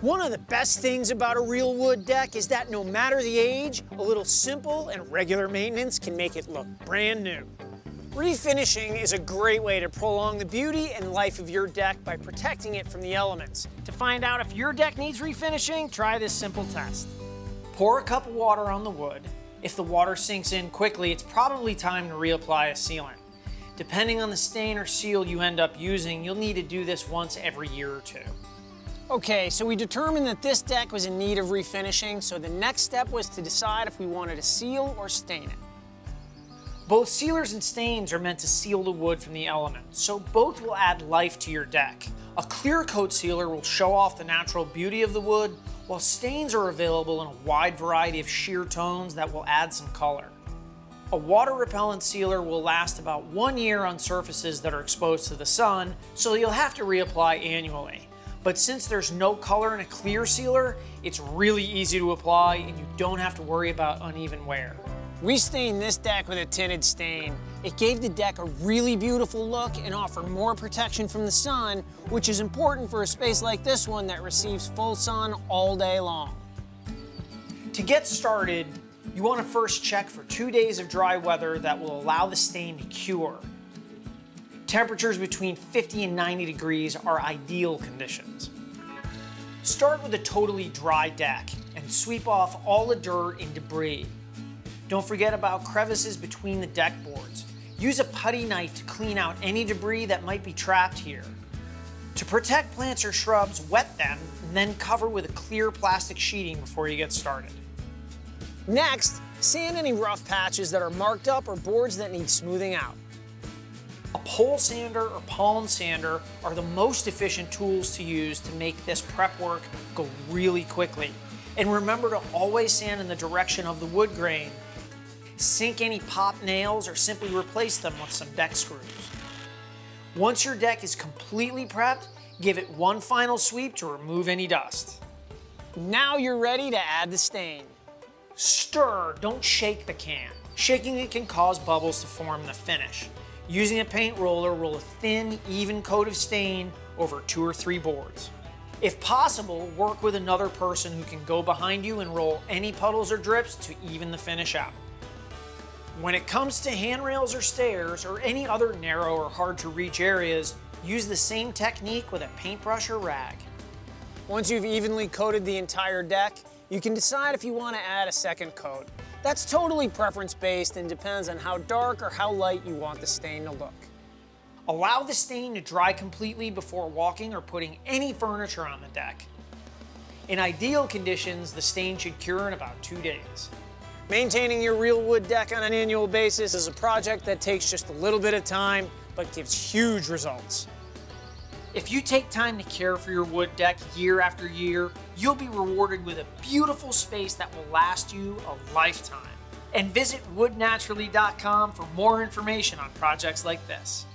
One of the best things about a real wood deck is that no matter the age, a little simple and regular maintenance can make it look brand new. Refinishing is a great way to prolong the beauty and life of your deck by protecting it from the elements. To find out if your deck needs refinishing, try this simple test. Pour a cup of water on the wood. If the water sinks in quickly, it's probably time to reapply a sealant. Depending on the stain or seal you end up using, you'll need to do this once every year or two. Okay, so we determined that this deck was in need of refinishing, so the next step was to decide if we wanted to seal or stain it. Both sealers and stains are meant to seal the wood from the elements, so both will add life to your deck. A clear coat sealer will show off the natural beauty of the wood, while stains are available in a wide variety of sheer tones that will add some color. A water repellent sealer will last about 1 year on surfaces that are exposed to the sun, so you'll have to reapply annually. But since there's no color in a clear sealer, it's really easy to apply and you don't have to worry about uneven wear. We stained this deck with a tinted stain. It gave the deck a really beautiful look and offered more protection from the sun, which is important for a space like this one that receives full sun all day long. To get started, you want to first check for 2 days of dry weather that will allow the stain to cure. Temperatures between 50 and 90 degrees are ideal conditions. Start with a totally dry deck and sweep off all the dirt and debris. Don't forget about crevices between the deck boards. Use a putty knife to clean out any debris that might be trapped here. To protect plants or shrubs, wet them and then cover with a clear plastic sheeting before you get started. Next, sand any rough patches that are marked up or boards that need smoothing out. A pole sander or palm sander are the most efficient tools to use to make this prep work go really quickly. And remember to always sand in the direction of the wood grain. Sink any popped nails or simply replace them with some deck screws. Once your deck is completely prepped, give it one final sweep to remove any dust. Now you're ready to add the stain. Stir, don't shake the can. Shaking it can cause bubbles to form in the finish. Using a paint roller, roll a thin, even coat of stain over 2 or 3 boards. If possible, work with another person who can go behind you and roll any puddles or drips to even the finish out. When it comes to handrails or stairs or any other narrow or hard to reach areas, use the same technique with a paintbrush or rag. Once you've evenly coated the entire deck, you can decide if you want to add a second coat. That's totally preference-based and depends on how dark or how light you want the stain to look. Allow the stain to dry completely before walking or putting any furniture on the deck. In ideal conditions, the stain should cure in about 2 days. Maintaining your real wood deck on an annual basis is a project that takes just a little bit of time, but gives huge results. If you take time to care for your wood deck year after year, you'll be rewarded with a beautiful space that will last you a lifetime. And visit woodnaturally.com for more information on projects like this.